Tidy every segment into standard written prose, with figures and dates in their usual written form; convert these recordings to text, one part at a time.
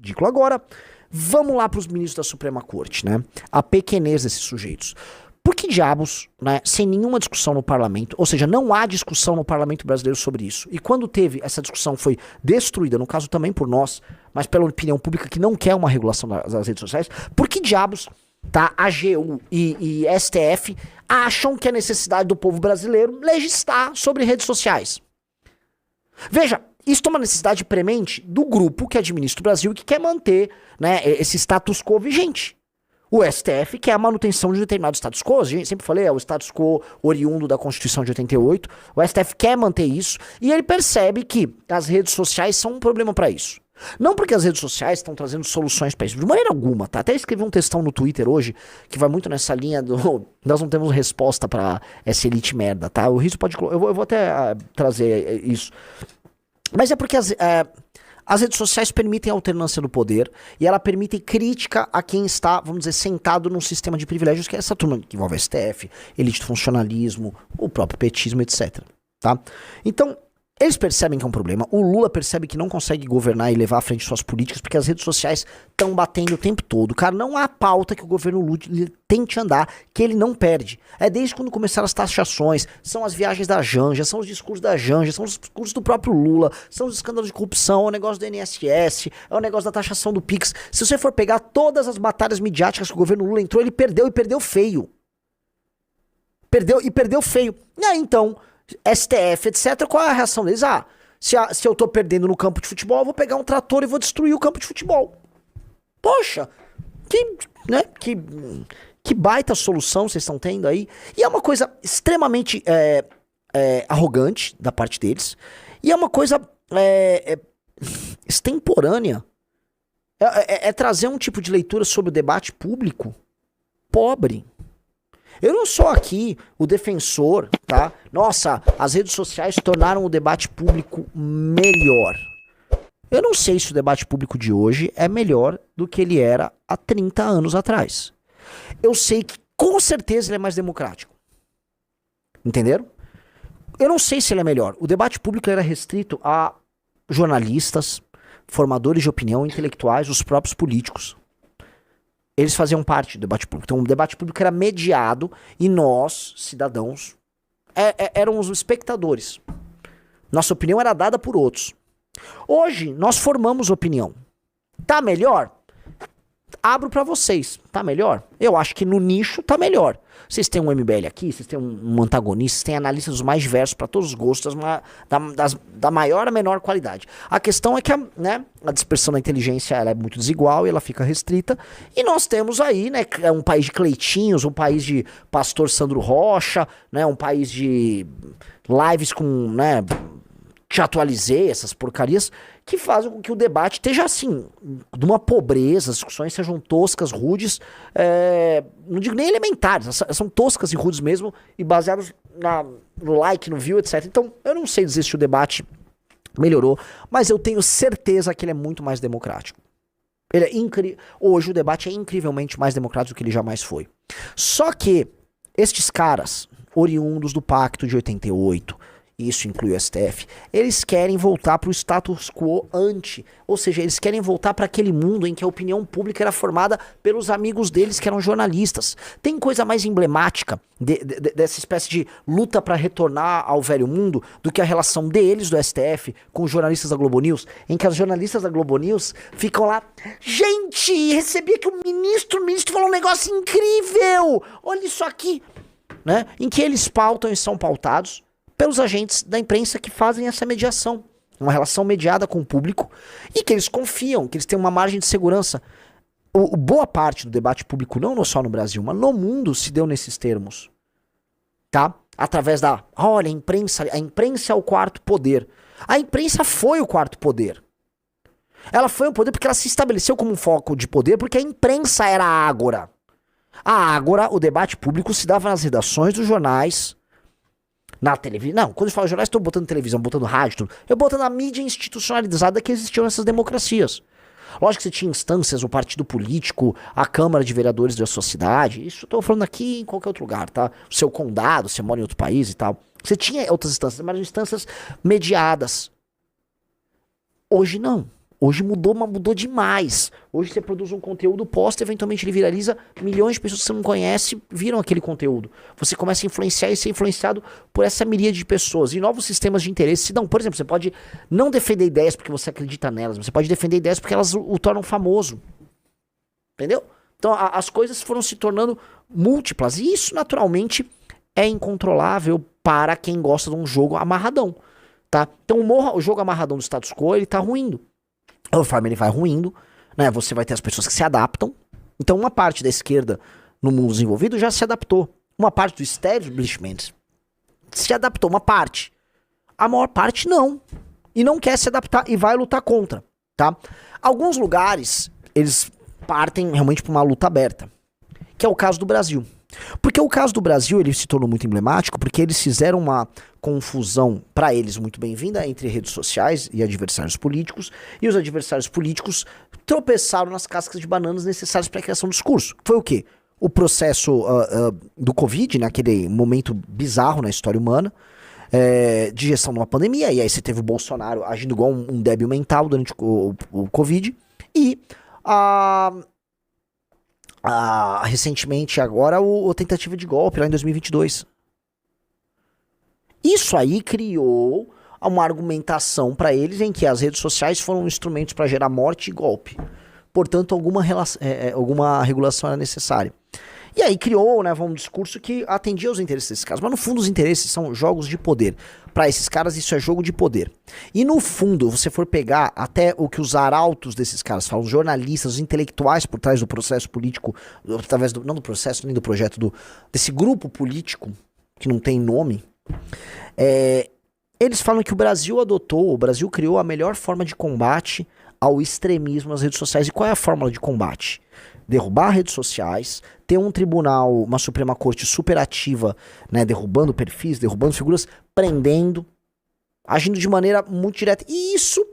ridículo. Agora, vamos lá para os ministros da Suprema Corte, né? A pequenez desses sujeitos. Por que diabos, né, sem nenhuma discussão no parlamento, ou seja, não há discussão no parlamento brasileiro sobre isso, e quando teve, essa discussão foi destruída, no caso também por nós, mas pela opinião pública que não quer uma regulação das redes sociais, por que diabos, tá, a AGU e STF acham que é necessidade do povo brasileiro legislar sobre redes sociais? Veja, isso é uma necessidade premente do grupo que administra o Brasil e que quer manter, né, esse status quo vigente. O STF quer a manutenção de determinado status quo, a gente sempre falei, é o status quo oriundo da Constituição de 88, o STF quer manter isso, e ele percebe que as redes sociais são um problema para isso. Não porque as redes sociais estão trazendo soluções para isso, de maneira alguma, tá? Até escrevi um textão no Twitter hoje, que vai muito nessa linha do... Nós não temos resposta para essa elite merda, tá? O risco pode... Eu vou até trazer isso. Mas é porque as redes sociais permitem a alternância do poder e ela permite crítica a quem está, vamos dizer, sentado num sistema de privilégios, que é essa turma que envolve a STF, elite do funcionalismo, o próprio petismo, etc. Tá? Então, eles percebem que é um problema. O Lula percebe que não consegue governar e levar à frente suas políticas porque as redes sociais estão batendo o tempo todo. Cara, não há pauta que o governo Lula tente andar que ele não perde. É desde quando começaram as taxações, são as viagens da Janja, são os discursos da Janja, são os discursos do próprio Lula, são os escândalos de corrupção, é o negócio do INSS, é o negócio da taxação do Pix. Se você for pegar todas as batalhas midiáticas que o governo Lula entrou, ele perdeu e perdeu feio. Perdeu feio. E aí, então... STF, etc. Qual é a reação deles? Ah, se eu tô perdendo no campo de futebol, eu vou pegar um trator e vou destruir o campo de futebol. Poxa, que baita solução vocês estão tendo aí. E é uma coisa extremamente arrogante da parte deles. E é uma coisa extemporânea. É trazer um tipo de leitura sobre o debate público pobre. Eu não sou aqui o defensor, tá? Nossa, as redes sociais tornaram o debate público melhor. Eu não sei se o debate público de hoje é melhor do que ele era há 30 anos atrás. Eu sei que com certeza ele é mais democrático. Entenderam? Eu não sei se ele é melhor. O debate público era restrito a jornalistas, formadores de opinião, intelectuais, os próprios políticos. Eles faziam parte do debate público. Então o debate público era mediado e nós, cidadãos, éramos os espectadores. Nossa opinião era dada por outros. Hoje, nós formamos opinião. Tá melhor? Abro pra vocês. Tá melhor? Eu acho que no nicho tá melhor. Vocês têm um MBL aqui, vocês têm um antagonista, vocês têm analistas dos mais diversos para todos os gostos, da maior a menor qualidade. A questão é que a dispersão da inteligência ela é muito desigual e ela fica restrita. E nós temos aí, né, um país de Cleitinhos, um país de Pastor Sandro Rocha, né, um país de lives com, né, te atualizei, essas porcarias, que fazem com que o debate esteja assim, de uma pobreza, as discussões sejam toscas, rudes, não digo nem elementares, são toscas e rudes mesmo, e baseadas no like, no view, etc. Então, eu não sei dizer se o debate melhorou, mas eu tenho certeza que ele é muito mais democrático. Ele é incrível. Hoje o debate é incrivelmente mais democrático do que ele jamais foi. Só que estes caras, oriundos do Pacto de 88, isso inclui o STF, eles querem voltar para o status quo ante, ou seja, eles querem voltar para aquele mundo em que a opinião pública era formada pelos amigos deles que eram jornalistas. Tem coisa mais emblemática dessa espécie de luta para retornar ao velho mundo do que a relação deles, do STF, com os jornalistas da Globo News, em que as jornalistas da Globo News ficam lá, gente, recebi aqui o ministro falou um negócio incrível, olha isso aqui, né? Em que eles pautam e são pautados pelos agentes da imprensa que fazem essa mediação. Uma relação mediada com o público e que eles confiam, que eles têm uma margem de segurança. Boa parte do debate público, não só no Brasil, mas no mundo se deu nesses termos. Tá? Através olha, a imprensa é o quarto poder. A imprensa foi o quarto poder. Ela foi um poder porque ela se estabeleceu como um foco de poder porque a imprensa era a ágora. A ágora, o debate público se dava nas redações dos jornais, na televisão. Não, quando eu falo jornais, estou botando televisão, botando rádio, tudo. Eu botando a mídia institucionalizada que existiam nessas democracias. Lógico que você tinha instâncias, o partido político, a Câmara de Vereadores da sua cidade. Isso eu tô falando aqui em qualquer outro lugar, tá? O seu condado, você mora em outro país e tal. Você tinha outras instâncias, mas instâncias mediadas. Hoje não. Hoje mudou, mas mudou demais. Hoje você produz um conteúdo, posta, eventualmente ele viraliza, milhões de pessoas que você não conhece viram aquele conteúdo. Você começa a influenciar e ser influenciado por essa miríade de pessoas. E novos sistemas de interesse se dão. Por exemplo, você pode não defender ideias porque você acredita nelas, você pode defender ideias porque elas o tornam famoso. Entendeu? Então as coisas foram se tornando múltiplas. E isso, naturalmente, é incontrolável para quem gosta de um jogo amarradão. Tá? Então o jogo amarradão do status quo, ele tá ruindo. Conforme ele vai ruindo, né, você vai ter as pessoas que se adaptam. Então uma parte da esquerda no mundo desenvolvido já se adaptou. Uma parte do establishment se adaptou, uma parte. A maior parte não. E não quer se adaptar e vai lutar contra, tá? Alguns lugares, eles partem realmente para uma luta aberta, que é o caso do Brasil. Porque o caso do Brasil, ele se tornou muito emblemático porque eles fizeram uma confusão, para eles muito bem-vinda, entre redes sociais e adversários políticos, e os adversários políticos tropeçaram nas cascas de bananas necessárias para a criação do discurso. Foi o quê? O processo do Covid, naquele momento bizarro na história humana, de gestão de uma pandemia, e aí você teve o Bolsonaro agindo igual um débil mental durante o Covid, e recentemente agora a tentativa de golpe lá em 2022. Isso aí criou uma argumentação para eles em que as redes sociais foram instrumentos para gerar morte e golpe. Portanto, alguma regulação era necessária. E aí criou, né, um discurso que atendia aos interesses desses caras. Mas no fundo os interesses são jogos de poder. Para esses caras isso é jogo de poder. E no fundo, você for pegar até o que os arautos desses caras falam, os jornalistas, os intelectuais por trás do processo político, através não do processo, nem do projeto, desse grupo político, que não tem nome, eles falam que o Brasil criou a melhor forma de combate ao extremismo nas redes sociais. E qual é a fórmula de combate? Derrubar redes sociais, ter um tribunal, uma Suprema Corte super ativa, né, derrubando perfis, derrubando figuras, prendendo, agindo de maneira muito direta. E isso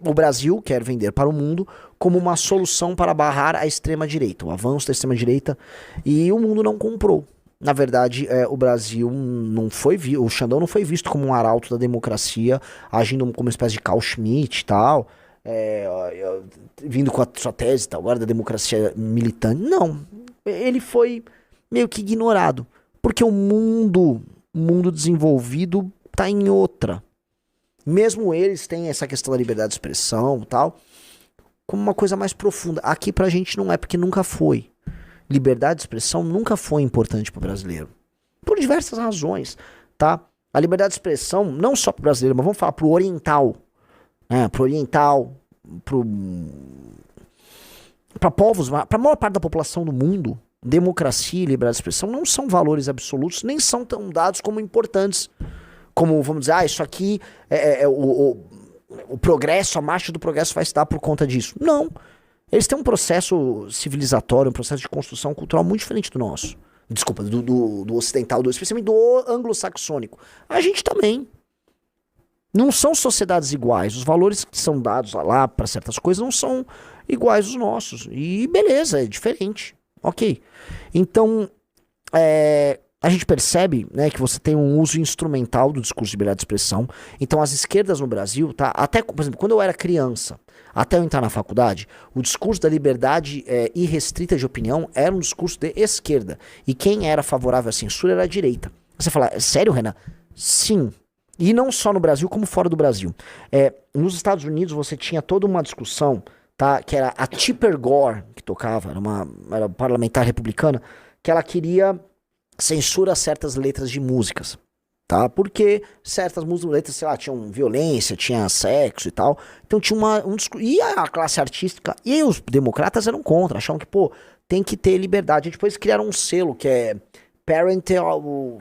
o Brasil quer vender para o mundo como uma solução para barrar a extrema-direita, o avanço da extrema-direita, e o mundo não comprou. Na verdade, o Brasil não foi visto, o Xandão não foi visto como um arauto da democracia, agindo como uma espécie de Carl Schmitt e tal, vindo com a sua tese e tal, agora da democracia militante. Não, ele foi meio que ignorado, porque o mundo desenvolvido tá em outra. Mesmo eles têm essa questão da liberdade de expressão e tal, como uma coisa mais profunda. Aqui pra gente não é, porque nunca foi. Liberdade de expressão nunca foi importante pro brasileiro. Por diversas razões, tá? A liberdade de expressão, não só pro brasileiro, mas vamos falar pro oriental, né? Pro oriental, pra povos, pra maior parte da população do mundo, democracia e liberdade de expressão não são valores absolutos, nem são tão dados como importantes. Como, vamos dizer, isso aqui o progresso, a marcha do progresso vai se dar por conta disso. Não. Eles têm um processo civilizatório, um processo de construção cultural muito diferente do nosso. Desculpa, do ocidental, especialmente do anglo-saxônico. A gente também. Não são sociedades iguais. Os valores que são dados lá para certas coisas não são iguais aos nossos. E beleza, é diferente. Ok. Então, a gente percebe, né, que você tem um uso instrumental do discurso de liberdade de expressão. Então as esquerdas no Brasil, tá? Até, por exemplo, quando eu era criança, até eu entrar na faculdade, o discurso da liberdade irrestrita de opinião era um discurso de esquerda. E quem era favorável à censura era a direita. Você fala, sério, Renan? Sim. E não só no Brasil, como fora do Brasil. Nos Estados Unidos você tinha toda uma discussão, tá? Que era a Tipper Gore, que tocava, era parlamentar republicana, que ela queria censura certas letras de músicas, tá? Porque certas letras, sei lá, tinham violência, tinha sexo e tal. Então tinha e a classe artística e os democratas eram contra, achavam que, pô, tem que ter liberdade. E depois criaram um selo que é parental.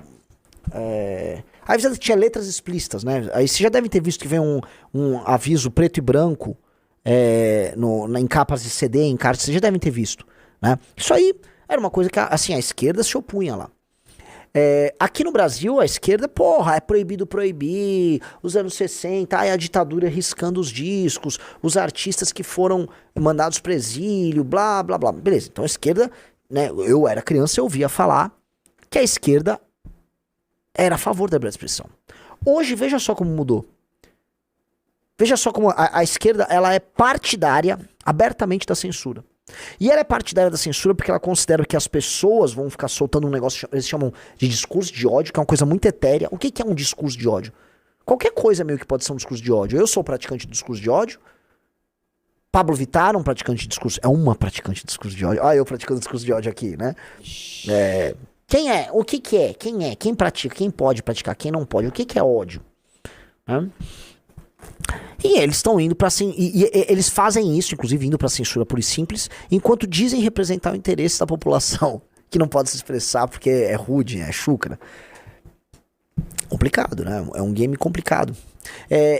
Aí você tinha letras explícitas, né? Aí você já deve ter visto que vem um aviso preto e branco em capas de CD, em cartas, vocês já devem ter visto, né? Isso aí era uma coisa que, assim, a esquerda se opunha lá. Aqui no Brasil, a esquerda, porra, é proibido proibir, os anos 60, a ditadura riscando os discos, os artistas que foram mandados pro exílio, blá, blá, blá. Beleza, então a esquerda, né, eu era criança, eu ouvia falar que a esquerda era a favor da liberdade de expressão. Hoje, veja só como mudou. Veja só como a esquerda, ela é partidária abertamente da censura. E ela é partidária da censura porque ela considera que as pessoas vão ficar soltando um negócio, eles chamam de discurso de ódio, que é uma coisa muito etérea. O que é um discurso de ódio? Qualquer coisa meio que pode ser um discurso de ódio. Eu sou praticante de discurso de ódio. Pablo Vittar é um praticante de discurso. É uma praticante de discurso de ódio. Olha eu praticando discurso de ódio aqui, né? Quem é? O que é? Quem é? Quem pratica? Quem pode praticar? Quem não pode? O que é ódio? E eles estão indo pra eles fazem isso, inclusive indo pra censura pura e simples, enquanto dizem representar o interesse da população, que não pode se expressar porque é rude, é chucra. Complicado, né? É um game complicado.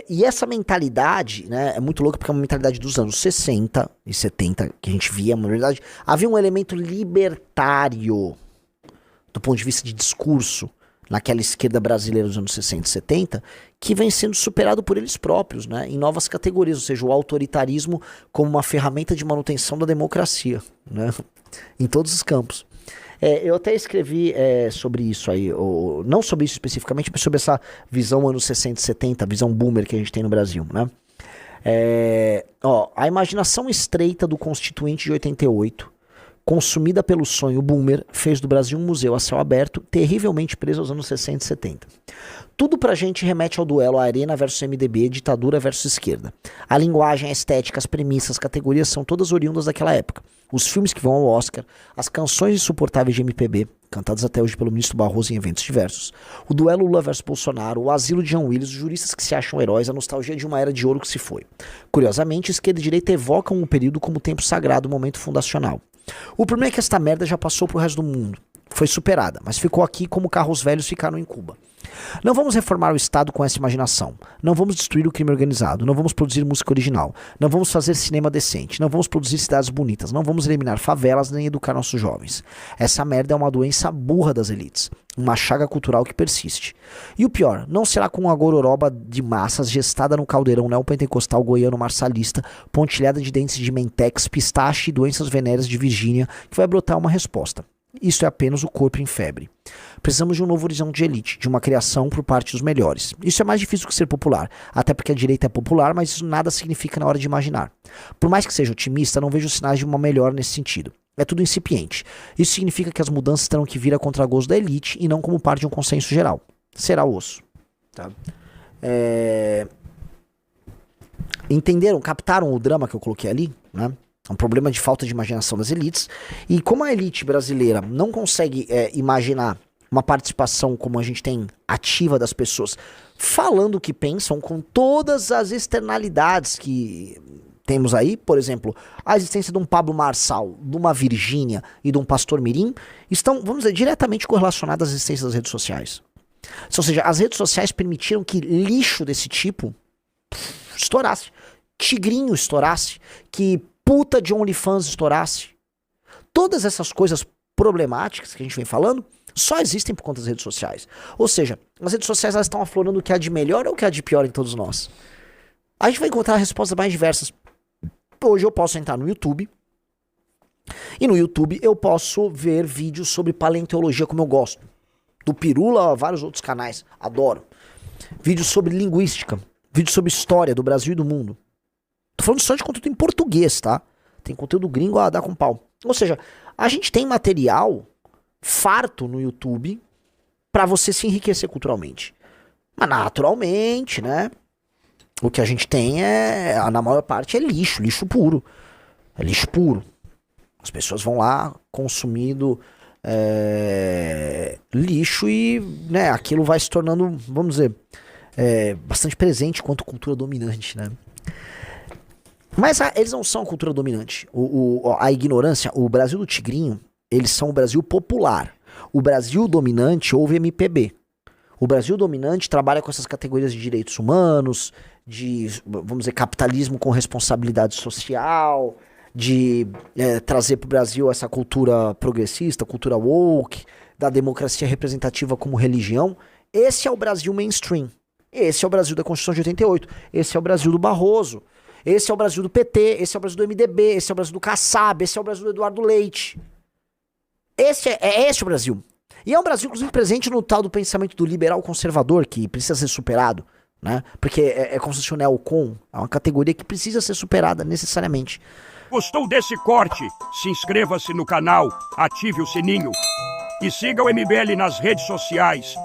E essa mentalidade, né, é muito louca porque é uma mentalidade dos anos 60 e 70 que a gente via, na verdade, havia um elemento libertário do ponto de vista de discurso naquela esquerda brasileira dos anos 60 e 70, que vem sendo superado por eles próprios, né, em novas categorias, ou seja, o autoritarismo como uma ferramenta de manutenção da democracia, né, em todos os campos. Eu até escrevi sobre isso aí, não sobre isso especificamente, mas sobre essa visão anos 60 e 70, a visão boomer que a gente tem no Brasil, né. A imaginação estreita do Constituinte de 88, consumida pelo sonho boomer, fez do Brasil um museu a céu aberto, terrivelmente preso aos anos 60 e 70. Tudo pra gente remete ao duelo Arena versus MDB, ditadura versus esquerda. A linguagem, a estética, as premissas, as categorias são todas oriundas daquela época. Os filmes que vão ao Oscar, as canções insuportáveis de MPB, cantadas até hoje pelo ministro Barroso em eventos diversos, o duelo Lula versus Bolsonaro, o asilo de Jean Willis, os juristas que se acham heróis, a nostalgia de uma era de ouro que se foi. Curiosamente, esquerda e direita evocam o período como tempo sagrado, momento fundacional. O problema é que esta merda já passou pro resto do mundo. Foi superada, mas ficou aqui como carros velhos ficaram em Cuba. Não vamos reformar o Estado com essa imaginação. Não vamos destruir o crime organizado. Não vamos produzir música original. Não vamos fazer cinema decente. Não vamos produzir cidades bonitas. Não vamos eliminar favelas nem educar nossos jovens. Essa merda é uma doença burra das elites. Uma chaga cultural que persiste. E o pior, não será com uma gororoba de massas gestada no caldeirão neopentecostal goiano marçalista, pontilhada de dentes de mentex, pistache e doenças venéreas de Virgínia que vai brotar uma resposta. Isso é apenas o corpo em febre. Precisamos de um novo horizonte de elite, de uma criação por parte dos melhores. Isso é mais difícil que ser popular, até porque a direita é popular, mas isso nada significa na hora de imaginar. Por mais que seja otimista, não vejo sinais de uma melhora nesse sentido. É tudo incipiente. Isso significa que as mudanças terão que vir a contragosto da elite e não como parte de um consenso geral. Será osso. Tá? Entenderam? Captaram o drama que eu coloquei ali? Né? É um problema de falta de imaginação das elites. E como a elite brasileira não consegue imaginar uma participação como a gente tem ativa das pessoas, falando o que pensam, com todas as externalidades que temos aí, por exemplo, a existência de um Pablo Marçal, de uma Virgínia e de um Pastor Mirim, estão, vamos dizer, diretamente correlacionadas à existência das redes sociais. Ou seja, as redes sociais permitiram que lixo desse tipo estourasse. Tigrinho estourasse, que puta de OnlyFans estourasse. Todas essas coisas problemáticas que a gente vem falando só existem por conta das redes sociais. Ou seja, as redes sociais elas estão aflorando o que há de melhor ou o que há de pior em todos nós. A gente vai encontrar respostas mais diversas. Hoje eu posso entrar no YouTube e no YouTube eu posso ver vídeos sobre paleontologia como eu gosto. Do Pirula a vários outros canais. Adoro. Vídeos sobre linguística. Vídeos sobre história do Brasil e do mundo. Tô falando só de conteúdo em português, tá? Tem conteúdo gringo a dar com pau. Ou seja, a gente tem material farto no YouTube pra você se enriquecer culturalmente. Mas naturalmente, né? O que a gente tem na maior parte é lixo, lixo puro. É lixo puro. As pessoas vão lá consumindo lixo e, né, aquilo vai se tornando, vamos dizer, bastante presente quanto cultura dominante, né? Mas eles não são a cultura dominante. A ignorância, o Brasil do Tigrinho, eles são o Brasil popular. O Brasil dominante houve MPB. O Brasil dominante trabalha com essas categorias de direitos humanos, de, vamos dizer, capitalismo com responsabilidade social, de trazer para o Brasil essa cultura progressista, cultura woke, da democracia representativa como religião. Esse é o Brasil mainstream. Esse é o Brasil da Constituição de 88. Esse é o Brasil do Barroso. Esse é o Brasil do PT, esse é o Brasil do MDB, esse é o Brasil do Kassab, esse é o Brasil do Eduardo Leite. Esse é o Brasil. E é um Brasil, inclusive, presente no tal do pensamento do liberal conservador, que precisa ser superado. né? Porque é como se fosse o Neocon, é uma categoria que precisa ser superada necessariamente. Gostou desse corte? Se inscreva-se no canal, ative o sininho e siga o MBL nas redes sociais.